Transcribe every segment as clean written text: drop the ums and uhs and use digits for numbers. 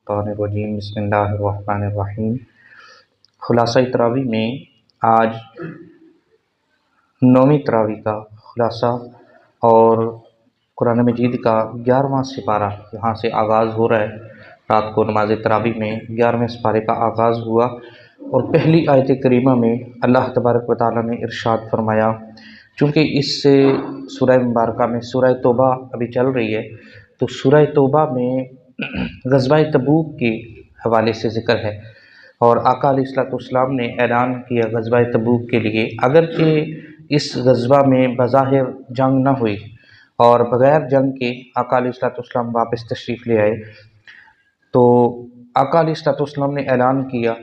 الشیطان الرجیم بسم اللہ الرحمن الرحیم۔ خلاصہ تراویح میں آج 9ویں تراویح کا خلاصہ اور قرآن مجید کا 11واں سپارہ یہاں سے آغاز ہو رہا ہے۔ رات کو نماز تراویح میں 11ویں سپارے کا آغاز ہوا اور پہلی آیت کریمہ میں اللہ تبارک و تعالیٰ نے ارشاد فرمایا، چونکہ اس سے سورہ مبارکہ میں سورہ توبہ ابھی چل رہی ہے، تو سورہ توبہ میں غزوہ تبوک کے حوالے سے ذکر ہے اور آقا علیہ الصلوۃ والسلام نے اعلان کیا غزوہ تبوک کے لیے، اگرچہ اس غزوہ میں بظاہر جنگ نہ ہوئی اور بغیر جنگ کے آقا علیہ الصلوۃ والسلام واپس تشریف لے آئے، تو آقا علیہ الصلوۃ والسلام نے اعلان کیا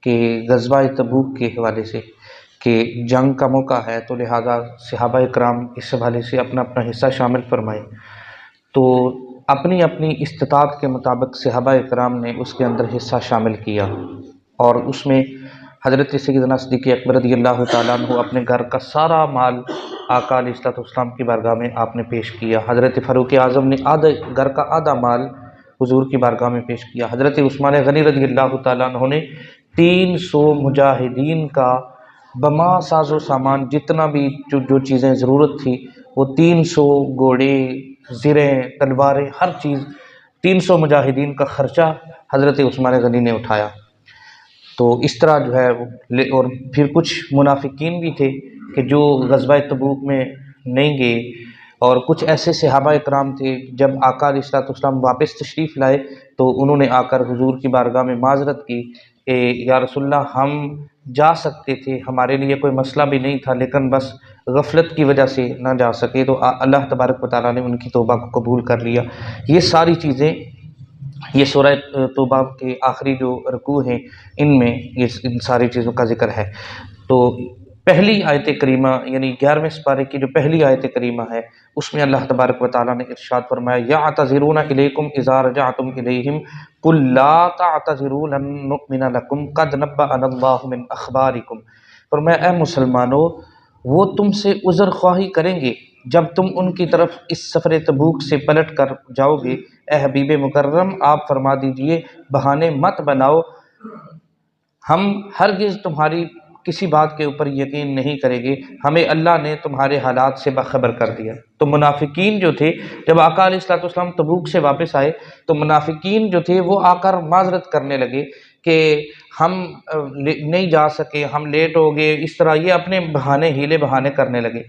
کہ غزوہ تبوک کے حوالے سے کہ جنگ کا موقع ہے، تو لہٰذا صحابہ کرام اس حوالے سے اپنا اپنا حصہ شامل فرمائے۔ تو اپنی اپنی استطاعت کے مطابق صحابہ کرام نے اس کے اندر حصہ شامل کیا اور اس میں حضرت سیدنا صدیق اکبر رضی اللہ تعالیٰ عنہ اپنے گھر کا سارا مال آقا علیہ الصلوۃ والسلام کی بارگاہ میں آپ نے پیش کیا۔ حضرت فاروق اعظم نے گھر کا آدھا مال حضور کی بارگاہ میں پیش کیا۔ حضرت عثمان غنی رضی اللہ تعالیٰ عنہ نے 300 مجاہدین کا بما ساز و سامان، جتنا بھی جو چیزیں ضرورت تھی، وہ 300 گھوڑے، زریں، تلواریں، ہر چیز 300 مجاہدین کا خرچہ حضرت عثمان غنی نے اٹھایا۔ تو اس طرح جو ہے اور پھر کچھ منافقین بھی تھے کہ جو غزوہ تبوک میں نہیں گئے، اور کچھ ایسے صحابہ کرام تھے جب آقا علیہ الصلوۃ والسلام واپس تشریف لائے تو انہوں نے آ کر حضور کی بارگاہ میں معذرت کی کہ یا رسول اللہ، ہم جا سکتے تھے، ہمارے لیے کوئی مسئلہ بھی نہیں تھا، لیکن بس غفلت کی وجہ سے نہ جا سکے، تو اللہ تبارک و تعالیٰ نے ان کی توبہ کو قبول کر لیا۔ یہ ساری چیزیں، یہ سورہ توبہ کے آخری جو رکوع ہیں ان میں ان ساری چیزوں کا ذکر ہے۔ تو پہلی آیت کریمہ یعنی 11ویں سپارے کی جو پہلی آیت کریمہ ہے، اس میں اللہ تبارک و تعالیٰ نے ارشاد فرمایا، یعتذرون الیکم اذا رجعتم الیہم قل لا تعتذروا لن نؤمن لکم قد نبأنا اللہ من اخبارکم۔ فرمایا، اے مسلمانوں، وہ تم سے عذر خواہی کریں گے جب تم ان کی طرف اس سفر تبوک سے پلٹ کر جاؤ گے۔ اے حبیب مکرم، آپ فرما دیجئے بہانے مت بناؤ، ہم ہرگز تمہاری کسی بات کے اوپر یقین نہیں کریں گے، ہمیں اللہ نے تمہارے حالات سے باخبر کر دیا۔ تو منافقین جو تھے، جب آقا علیہ الصلوۃ والسلام تبوک سے واپس آئے تو منافقین جو تھے وہ آ کر معذرت کرنے لگے کہ ہم نہیں جا سکے، ہم لیٹ ہو گئے، اس طرح یہ اپنے بہانے ہیلے بہانے کرنے لگے۔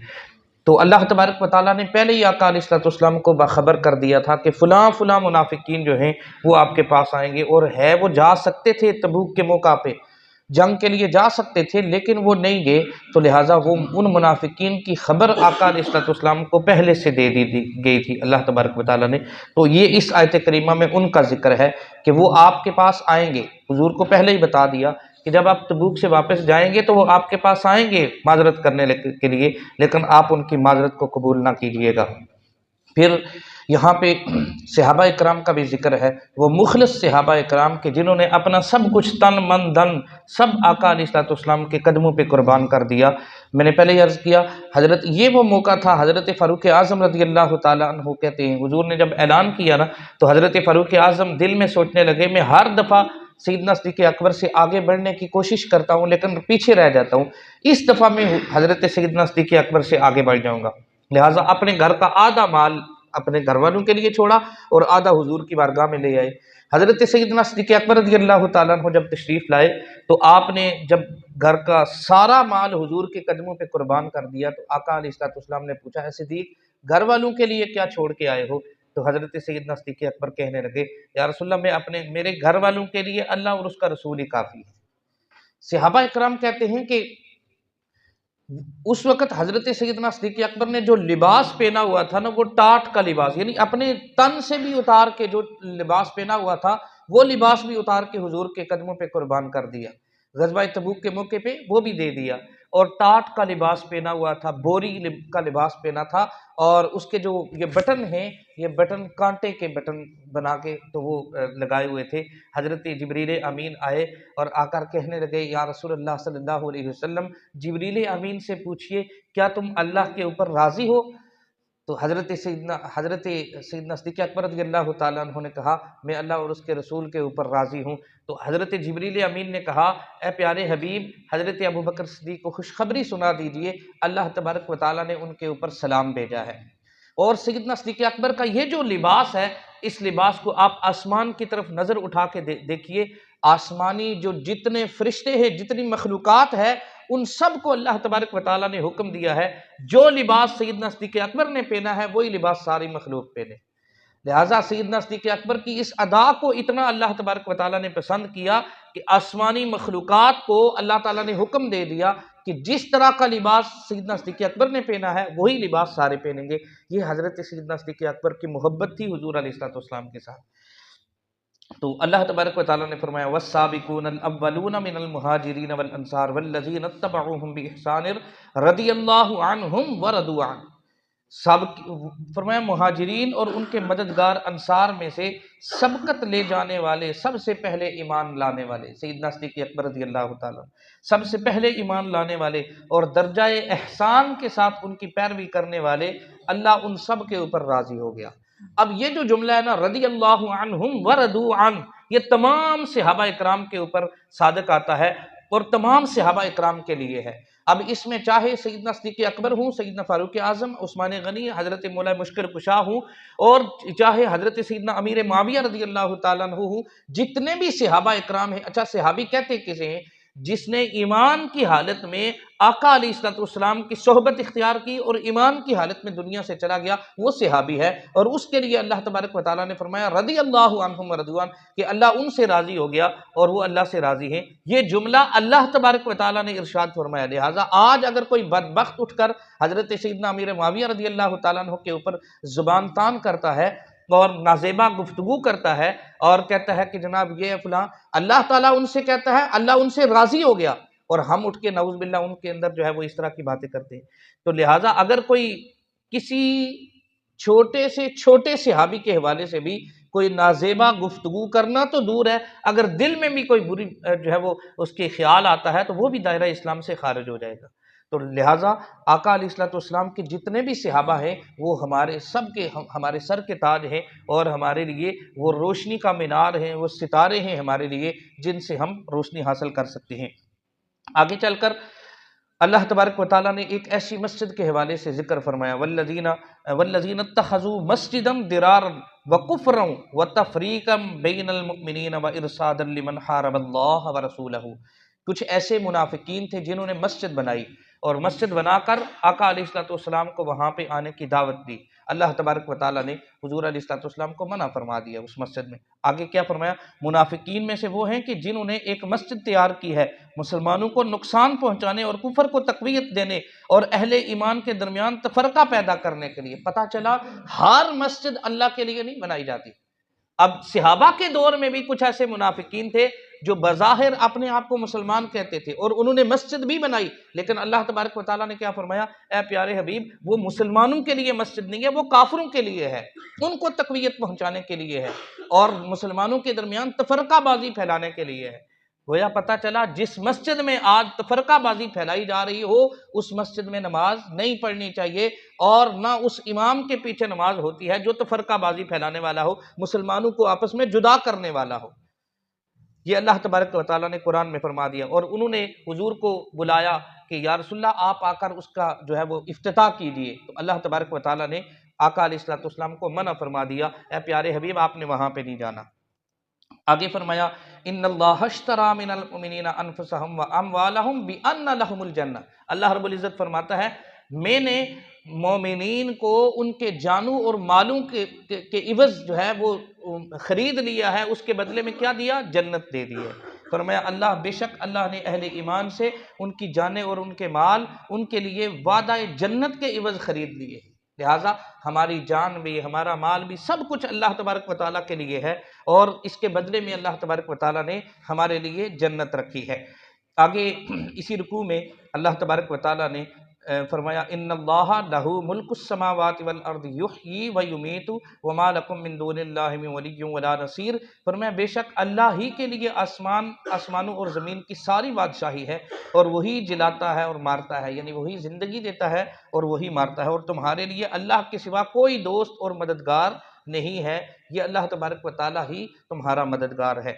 تو اللہ تبارک و تعالیٰ نے پہلے ہی آقا علیہ الصلوۃ والسلام کو باخبر کر دیا تھا کہ فلاں فلاں منافقین جو ہیں وہ آپ کے پاس آئیں گے، اور وہ جا سکتے تھے تبوک کے موقع پہ، جنگ کے لیے جا سکتے تھے، لیکن وہ نہیں گئے، تو لہٰذا وہ ان منافقین کی خبر آقا علیہ الصلوۃ والسلام کو پہلے سے دے دی گئی تھی اللہ تبارک و تعالیٰ نے۔ تو یہ اس آیت کریمہ میں ان کا ذکر ہے کہ وہ آپ کے پاس آئیں گے، حضور کو پہلے ہی بتا دیا کہ جب آپ تبوک سے واپس جائیں گے تو وہ آپ کے پاس آئیں گے معذرت کرنے کے لیے، لیکن آپ ان کی معذرت کو قبول نہ کیجیے گا۔ پھر یہاں پہ صحابہ کرام کا بھی ذکر ہے، وہ مخلص صحابہ کرام کے جنہوں نے اپنا سب کچھ تن من دھن سب آقا علیہ الصلوۃ والسلام کے قدموں پہ قربان کر دیا۔ میں نے پہلے ہی عرض کیا، یہ وہ موقع تھا، حضرت فاروق اعظم رضی اللہ تعالیٰ عنہ کہتے ہیں حضور نے جب اعلان کیا نا تو حضرت فاروق اعظم دل میں سوچنے لگے، میں ہر دفعہ سیدنا صدیق اکبر سے آگے بڑھنے کی کوشش کرتا ہوں لیکن پیچھے رہ جاتا ہوں، اس دفعہ میں حضرت سیدنا صدیق اکبر سے آگے بڑھ جاؤں گا۔ لہٰذا اپنے گھر کا آدھا مال اپنے گھر والوں کے لیے چھوڑا اور آدھا حضور کی بارگاہ میں لے آئے۔ حضرت سیدنا صدیق اکبر رضی اللہ تعالیٰ عنہ جب تشریف لائے تو آپ نے جب گھر کا سارا مال حضور کے قدموں پہ قربان کر دیا تو آقا علیہ الصلوۃ والسلام نے پوچھا، اے صدیق، گھر والوں کے لیے کیا چھوڑ کے آئے ہو؟ تو حضرت سیدنا صدیق اکبر کہنے لگے، یا رسول اللہ، میرے گھر والوں کے لیے اللہ اور اس کا رسول ہی کافی ہے۔ صحابہ اکرام کہتے ہیں کہ اس وقت حضرت سیدنا صدیق اکبر نے جو لباس پہنا ہوا تھا نا، وہ ٹاٹ کا لباس، یعنی اپنے تن سے بھی اتار کے جو لباس پہنا ہوا تھا وہ لباس بھی اتار کے حضور کے قدموں پہ قربان کر دیا۔ غزوہ تبوک کے موقع پہ وہ بھی دے دیا، اور ٹاٹ کا لباس پہنا ہوا تھا، بوری کا لباس پہنا تھا، اور اس کے جو یہ بٹن ہیں، یہ بٹن کانٹے کے بٹن بنا کے تو وہ لگائے ہوئے تھے۔ حضرت جبریل امین آئے اور آ کر کہنے لگے، یا رسول اللہ صلی اللہ علیہ وسلم، جبریل امین سے پوچھئے کیا تم اللہ کے اوپر راضی ہو؟ تو حضرت سیدنا صدیق اکبر رضی اللہ تعالیٰ عنہ نے کہا میں اللہ اور اس کے رسول کے اوپر راضی ہوں۔ تو حضرت جبریل امین نے کہا اے پیارے حبیب، حضرت ابوبکر صدیق کو خوشخبری سنا دیجئے، اللہ تبارک و تعالیٰ نے ان کے اوپر سلام بھیجا ہے۔ اور سیدنا صدیق اکبر کا یہ جو لباس ہے، اس لباس کو آپ آسمان کی طرف نظر اٹھا کے دیکھیے، آسمانی جو جتنے فرشتے ہیں، جتنی مخلوقات ہے، ان سب کو اللہ تبارک و تعالیٰ نے حکم دیا ہے جو لباس سیدنا صدیق اکبر نے پہنا ہے وہی لباس ساری مخلوق پہنے۔ لہٰذا سیدنا صدیق اکبر کی اس ادا کو اتنا اللہ تبارک و تعالیٰ نے پسند کیا کہ آسمانی مخلوقات کو اللہ تعالیٰ نے حکم دے دیا کہ جس طرح کا لباس سیدنا صدیق اکبر نے پہنا ہے وہی لباس سارے پہنیں گے۔ یہ حضرت سیدنا صدیق اکبر کی محبت تھی حضور علیہ الصلوۃ والسلام کے ساتھ۔ تو اللہ تبارک و تعالیٰ نے فرمایا والسابقون الاولون من المہاجرین والانصار والذین اتبعوہم بإحسان رضی اللہ عنہم ورضوا عنہ۔ فرمایا مہاجرین اور ان کے مددگار انصار میں سے سبقت لے جانے والے، سب سے پہلے ایمان لانے والے سیدنا صدیق اکبر رضی اللہ تعالیٰ، سب سے پہلے ایمان لانے والے اور درجہ احسان کے ساتھ ان کی پیروی کرنے والے، اللہ ان سب کے اوپر راضی ہو گیا۔ اب یہ جو جملہ ہے نا رضی اللہ عنہم ورضوا عنہ، یہ تمام صحابہ اکرام کے اوپر صادق آتا ہے اور تمام صحابہ اکرام کے لیے ہے۔ اب اس میں چاہے سیدنا صدیق اکبر ہوں، سیدنا فاروق اعظم، عثمان غنی، حضرت مولا مشکل کشا ہوں، اور چاہے حضرت سیدنا امیر معاویہ رضی اللہ تعالیٰ عنہ ہوں، جتنے بھی صحابہ اکرام ہیں۔ اچھا صحابی کہتے کسے ہیں؟ جس نے ایمان کی حالت میں آقا علیہ الصلوۃ والسلام کی صحبت اختیار کی اور ایمان کی حالت میں دنیا سے چلا گیا، وہ صحابی ہے، اور اس کے لیے اللہ تبارک و تعالیٰ نے فرمایا رضی اللہ عنہم ورضوا عنہ کہ اللہ ان سے راضی ہو گیا اور وہ اللہ سے راضی ہیں۔ یہ جملہ اللہ تبارک و تعالیٰ نے ارشاد فرمایا۔ لہٰذا آج اگر کوئی بدبخت اٹھ کر حضرت سیدنا امیر معاویہ رضی اللہ تعالیٰ عنہ کے اوپر زبان تان کرتا ہے اور نازیبا گفتگو کرتا ہے اور کہتا ہے کہ جناب یہ فلاں، اللہ تعالیٰ ان سے کہتا ہے اللہ ان سے راضی ہو گیا، اور ہم اٹھ کے نعوذ باللہ ان کے اندر جو ہے وہ اس طرح کی باتیں کرتے ہیں۔ تو لہٰذا اگر کوئی کسی چھوٹے سے چھوٹے صحابی کے حوالے سے بھی کوئی نازیبا گفتگو کرنا تو دور ہے، اگر دل میں بھی کوئی بری جو ہے وہ اس کے خیال آتا ہے تو وہ بھی دائرہ اسلام سے خارج ہو جائے گا۔ تو لہٰذا آقا علیہ الصلوۃ والسلام کے جتنے بھی صحابہ ہیں وہ ہمارے سب کے ہمارے سر کے تاج ہیں، اور ہمارے لیے وہ روشنی کا مینار ہیں، وہ ستارے ہیں ہمارے لیے جن سے ہم روشنی حاصل کر سکتے ہیں۔ آگے چل کر اللہ تبارک و تعالیٰ نے ایک ایسی مسجد کے حوالے سے ذکر فرمایا والذین اتخذوا مسجدا ضرارا وکفرا وتفریقا بین المؤمنین وارصادا لمن حارب اللہ ورسولہ۔ کچھ ایسے منافقین تھے جنہوں نے مسجد بنائی اور مسجد بنا کر آقا علیہ الصلوۃ والسلام کو وہاں پہ آنے کی دعوت دی۔ اللہ تبارک و تعالیٰ نے حضور علیہ الصلوۃ والسلام کو منع فرما دیا اس مسجد میں۔ آگے کیا فرمایا؟ منافقین میں سے وہ ہیں کہ جنہوں نے ایک مسجد تیار کی ہے مسلمانوں کو نقصان پہنچانے اور کفر کو تقویت دینے اور اہل ایمان کے درمیان تفرقہ پیدا کرنے کے لیے۔ پتہ چلا ہر مسجد اللہ کے لیے نہیں بنائی جاتی۔ اب صحابہ کے دور میں بھی کچھ ایسے منافقین تھے جو بظاہر اپنے آپ کو مسلمان کہتے تھے اور انہوں نے مسجد بھی بنائی، لیکن اللہ تبارک و تعالیٰ نے کیا فرمایا؟ اے پیارے حبیب، وہ مسلمانوں کے لیے مسجد نہیں ہے، وہ کافروں کے لیے ہے، ان کو تقویت پہنچانے کے لیے ہے اور مسلمانوں کے درمیان تفرقہ بازی پھیلانے کے لیے ہے۔ گویا پتہ چلا جس مسجد میں آج تفرقہ بازی پھیلائی جا رہی ہو اس مسجد میں نماز نہیں پڑھنی چاہیے، اور نہ اس امام کے پیچھے نماز ہوتی ہے جو تفرقہ بازی پھیلانے والا ہو، مسلمانوں کو آپس میں جدا کرنے والا ہو۔ یہ اللہ تبارک و تعالیٰ نے قرآن میں فرما دیا، اور انہوں نے حضور کو بلایا کہ یا رسول اللہ آپ آ کر اس کا جو ہے وہ افتتاح کیجئے، تو اللہ تبارک و تعالیٰ نے آقا علیہ الصلوۃ والسلام کو منع فرما دیا، اے پیارے حبیب آپ نے وہاں پہ نہیں جانا۔ آگے فرمایا ان اللہ اشتری من المؤمنین انفسهم واموالهم بان لهم الجنہ۔ اللہ رب العزت فرماتا ہے میں نے مومنین کو ان کے جانوں اور مالوں کے عوض جو ہے وہ خرید لیا ہے، اس کے بدلے میں کیا دیا؟ جنت دے دی ہے۔ فرمایا اللہ بے شک اللہ نے اہل ایمان سے ان کی جانیں اور ان کے مال ان کے لیے وعدہ جنت کے عوض خرید لیے۔ لہٰذا ہماری جان بھی ہمارا مال بھی سب کچھ اللہ تبارک و تعالیٰ کے لیے ہے، اور اس کے بدلے میں اللہ تبارک و تعالیٰ نے ہمارے لیے جنت رکھی ہے۔ آگے اسی رکوع میں اللہ تبارک و تعالیٰ نے فرمایا ان اللہ لہو ملک السماوات والارض یحیی و یمیت وما لکم من دون اللہ من ولی ولا نصیر۔ فرمایا بے شک اللہ ہی کے لیے آسمانوں اور زمین کی ساری بادشاہی ہے، اور وہی جلاتا ہے اور مارتا ہے، یعنی وہی زندگی دیتا ہے اور وہی مارتا ہے، اور تمہارے لیے اللہ کے سوا کوئی دوست اور مددگار نہیں ہے، یہ اللہ تبارک و تعالی ہی تمہارا مددگار ہے۔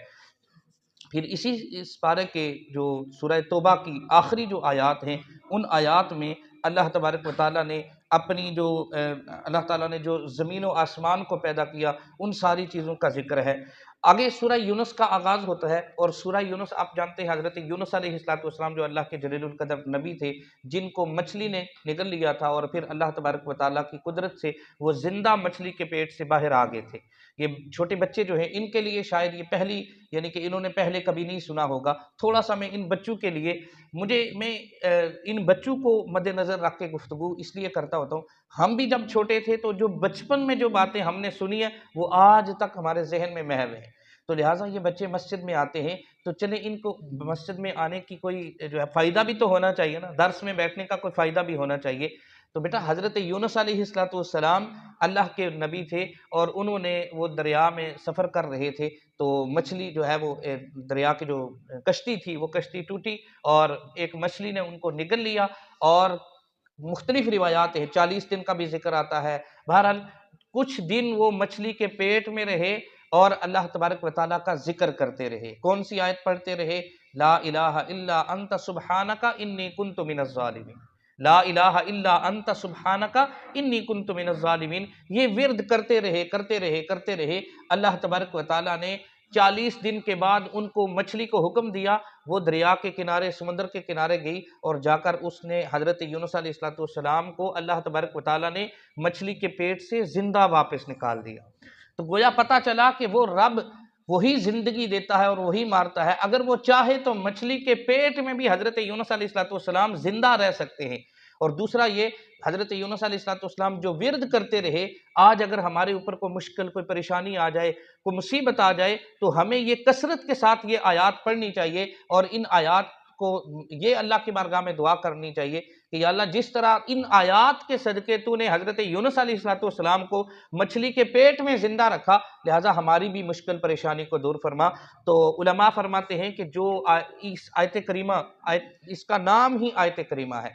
پھر اس پارے کے جو سورہ توبہ کی آخری جو آیات ہیں، ان آیات میں اللہ تبارک و تعالیٰ نے اللہ تعالیٰ نے جو زمین و آسمان کو پیدا کیا، ان ساری چیزوں کا ذکر ہے۔ آگے سورہ یونس کا آغاز ہوتا ہے، اور سورہ یونس آپ جانتے ہیں حضرت یونس علیہ السلام جو اللہ کے جلیل القدر نبی تھے، جن کو مچھلی نے نگل لیا تھا، اور پھر اللہ تبارک و تعالیٰ کی قدرت سے وہ زندہ مچھلی کے پیٹ سے باہر آ گئے تھے۔ یہ چھوٹے بچے جو ہیں، ان کے لیے شاید یہ پہلی، یعنی کہ انہوں نے پہلے کبھی نہیں سنا ہوگا۔ تھوڑا سا میں ان بچوں کے لیے میں ان بچوں کو مد نظر رکھ کے گفتگو اس لیے کرتا ہوتا ہوں۔ ہم بھی جب چھوٹے تھے تو جو بچپن میں جو باتیں ہم نے سنی ہیں وہ آج تک ہمارے ذہن میں محو ہیں، تو لہٰذا یہ بچے مسجد میں آتے ہیں تو چلیں ان کو مسجد میں آنے کی کوئی جو ہے فائدہ بھی تو ہونا چاہیے نا، درس میں بیٹھنے کا کوئی فائدہ بھی ہونا چاہیے۔ تو بیٹا حضرت یونس علیہ السلام اللہ کے نبی تھے، اور انہوں نے وہ دریا میں سفر کر رہے تھے، تو مچھلی جو ہے وہ دریا کی جو کشتی تھی وہ کشتی ٹوٹی، اور ایک مچھلی نے ان کو نگل لیا، اور مختلف روایات ہیں، 40 دن کا بھی ذکر آتا ہے۔ بہرحال کچھ دن وہ مچھلی کے پیٹ میں رہے اور اللہ تبارک و تعالیٰ کا ذکر کرتے رہے۔ کون سی آیت پڑھتے رہے؟ لا الہ الا انت سبحانک انی کنت من الظالمین، لا الہ الا انت سبحانک انی کنت من الظالمین۔ یہ ورد کرتے رہے۔ اللہ تبارک و تعالیٰ نے 40 دن کے بعد ان کو مچھلی کو حکم دیا، وہ دریا کے کنارے، سمندر کے کنارے گئی، اور جا کر اس نے حضرت یونس علیہ السلام کو اللہ تبارک و تعالیٰ نے مچھلی کے پیٹ سے زندہ واپس نکال دیا۔ تو گویا پتہ چلا کہ وہ رب وہی زندگی دیتا ہے اور وہی مارتا ہے، اگر وہ چاہے تو مچھلی کے پیٹ میں بھی حضرت یونس علیہ السلام زندہ رہ سکتے ہیں۔ اور دوسرا یہ، حضرت یونس علیہ السلام جو ورد کرتے رہے، آج اگر ہمارے اوپر کوئی مشکل، کوئی پریشانی آ جائے، کوئی مصیبت آ جائے، تو ہمیں یہ کثرت کے ساتھ یہ آیات پڑھنی چاہیے، اور ان آیات کو یہ اللہ کی بارگاہ میں دعا کرنی چاہیے کہ یا اللہ جس طرح ان آیات کے صدقے تو نے حضرت یونس علیہ السلام کو مچھلی کے پیٹ میں زندہ رکھا، لہٰذا ہماری بھی مشکل پریشانی کو دور فرما۔ تو علماء فرماتے ہیں کہ جو اس آیت کریمہ، اس کا نام ہی آیت کریمہ ہے،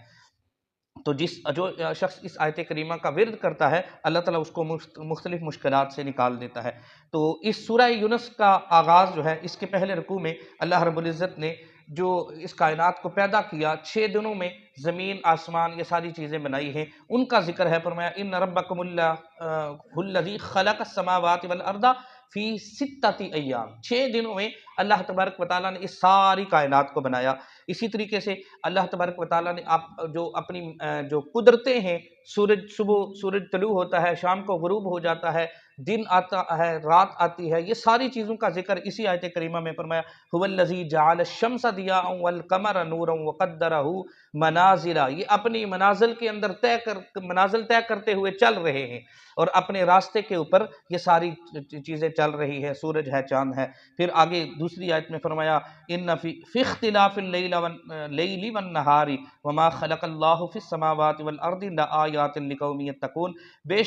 تو جو شخص اس آیت کریمہ کا ورد کرتا ہے، اللہ تعالیٰ اس کو مختلف مشکلات سے نکال دیتا ہے۔ تو اس سورہ یونس کا آغاز جو ہے، اس کے پہلے رکوع میں اللہ رب العزت نے جو اس کائنات کو پیدا کیا، 6 دنوں میں زمین، آسمان، یہ ساری چیزیں بنائی ہیں، ان کا ذکر ہے۔ فرمایا ان ربکم اللہ الذی خلق السماوات والارض فی 6 ایام، 6 دنوں میں اللہ تبارک و تعالیٰ نے اس ساری کائنات کو بنایا۔ اسی طریقے سے اللہ تبارک و تعالیٰ نے جو اپنی جو قدرتیں ہیں، سورج طلوع ہوتا ہے، شام کو غروب ہو جاتا ہے، دن آتا ہے، رات آتی ہے، یہ ساری چیزوں کا ذکر اسی آیت کریمہ میں فرمایا هو الذی جعل الشمس ضیاء والقمر نورا وقدرہ منازل، یہ اپنی منازل کے اندر منازل طے کرتے ہوئے چل رہے ہیں، اور اپنے راستے کے اوپر یہ ساری چیزیں چل رہی ہے، سورج ہے، چاند ہے۔ پھر آگے دوسری آیت میں فرمایا ان فی اختلاف اللیل والنہار وما خلق اللہ فی السماوات والارض لآیات لقوم یتقون، بے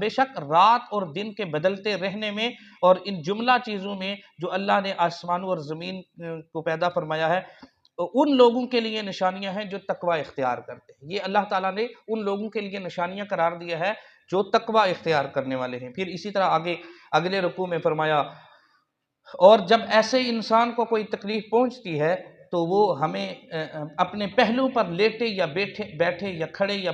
شک رات اور دن کے بدلتے رہنے میں اور ان جملہ چیزوں میں جو اللہ نے آسمانوں اور زمین کو پیدا فرمایا ہے، ان لوگوں کے لیے نشانیاں ہیں جو تقوی اختیار کرتے ہیں۔ یہ اللہ تعالیٰ نے ان لوگوں کے لیے نشانیاں قرار دیا ہے جو تقوی اختیار کرنے والے ہیں۔ پھر اسی طرح آگے اگلے رکوع میں فرمایا اور جب ایسے انسان کو کوئی تکلیف پہنچتی ہے تو وہ ہمیں اپنے پہلو پر لیٹے یا بیٹھے یا کھڑے یا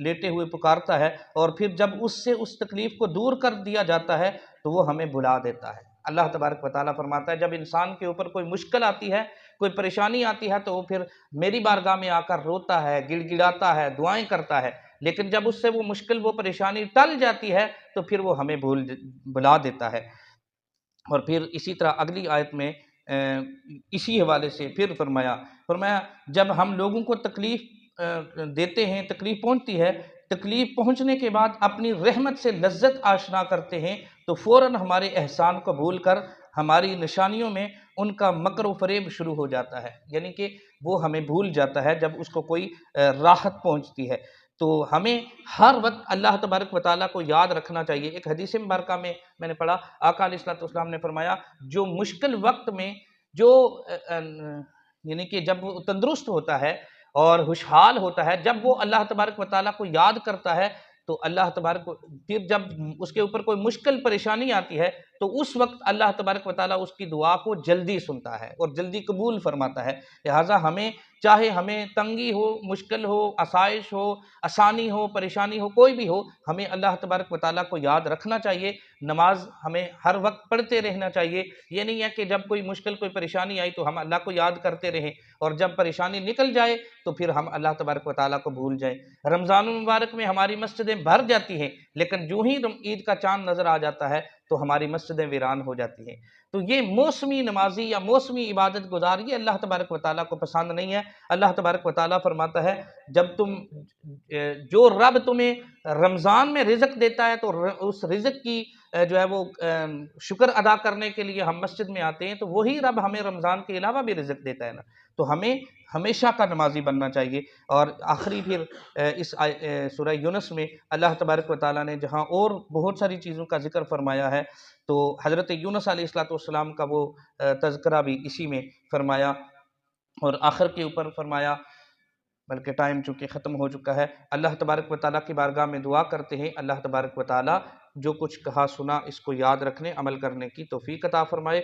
لیٹے ہوئے پکارتا ہے، اور پھر جب اس سے اس تکلیف کو دور کر دیا جاتا ہے تو وہ ہمیں بلا دیتا ہے۔ اللہ تبارک و تعالیٰ فرماتا ہے جب انسان کے اوپر کوئی مشکل آتی ہے، کوئی پریشانی آتی ہے، تو وہ پھر میری بارگاہ میں آ کر روتا ہے، گڑ گڑاتا ہے، دعائیں کرتا ہے، لیکن جب اس سے وہ مشکل، وہ پریشانی ٹل جاتی ہے تو پھر وہ ہمیں بلا دیتا ہے۔ اور پھر اسی طرح اگلی آیت میں اسی حوالے سے پھر فرمایا جب ہم لوگوں کو تکلیف دیتے ہیں، تکلیف پہنچتی ہے، تکلیف پہنچنے کے بعد اپنی رحمت سے لذت آشنا کرتے ہیں، تو فوراً ہمارے احسان کو بھول کر ہماری نشانیوں میں ان کا مکر و فریب شروع ہو جاتا ہے، یعنی کہ وہ ہمیں بھول جاتا ہے جب اس کو کوئی راحت پہنچتی ہے۔ تو ہمیں ہر وقت اللہ تبارک و تعالیٰ کو یاد رکھنا چاہیے۔ ایک حدیث مبارکہ میں نے پڑھا، آقا علیہ الصلوۃ والسلام نے فرمایا جو مشکل وقت میں جو یعنی کہ جب وہ تندرست ہوتا ہے اور خوشحال ہوتا ہے، جب وہ اللہ تبارک و تعالیٰ کو یاد کرتا ہے تو اللہ تبارک پھر جب اس کے اوپر کوئی مشکل پریشانی آتی ہے تو اس وقت اللہ تبارک و تعالیٰ اس کی دعا کو جلدی سنتا ہے اور جلدی قبول فرماتا ہے۔ لہٰذا ہمیں چاہے ہمیں تنگی ہو، مشکل ہو، آسائش ہو، آسانی ہو، پریشانی ہو، کوئی بھی ہو، ہمیں اللہ تبارک و تعالیٰ کو یاد رکھنا چاہیے۔ نماز ہمیں ہر وقت پڑھتے رہنا چاہیے۔ یہ نہیں ہے کہ جب کوئی مشکل کوئی پریشانی آئی تو ہم اللہ کو یاد کرتے رہیں اور جب پریشانی نکل جائے تو پھر ہم اللہ تبارک و تعالیٰ کو بھول جائیں۔ رمضان المبارک میں ہماری مسجدیں بھر جاتی ہیں، لیکن جو ہی عید کا چاند نظر آ جاتا ہے تو ہماری مسجدیں ویران ہو جاتی ہیں۔ تو یہ موسمی نمازی یا موسمی عبادت گزار یہ اللہ تبارک و تعالیٰ کو پسند نہیں ہے۔ اللہ تبارک و تعالیٰ فرماتا ہے جب جو رب تمہیں رمضان میں رزق دیتا ہے تو اس رزق کی جو ہے وہ شکر ادا کرنے کے لیے ہم مسجد میں آتے ہیں، تو وہی رب ہمیں رمضان کے علاوہ بھی رزق دیتا ہے نا۔ تو ہمیں ہمیشہ کا نمازی بننا چاہیے۔ اور آخری پھر اس سورہ یونس میں اللہ تبارک و تعالیٰ نے جہاں اور بہت ساری چیزوں کا ذکر فرمایا ہے، تو حضرت یونس علیہ الصلوۃ والسلام کا وہ تذکرہ بھی اسی میں فرمایا اور آخر کے اوپر فرمایا، بلکہ ٹائم چونکہ ختم ہو چکا ہے۔ اللہ تبارک و تعالیٰ کی بارگاہ میں دعا کرتے ہیں اللہ تبارک و تعالیٰ جو کچھ کہا سنا اس کو یاد رکھنے عمل کرنے کی توفیق عطا فرمائے۔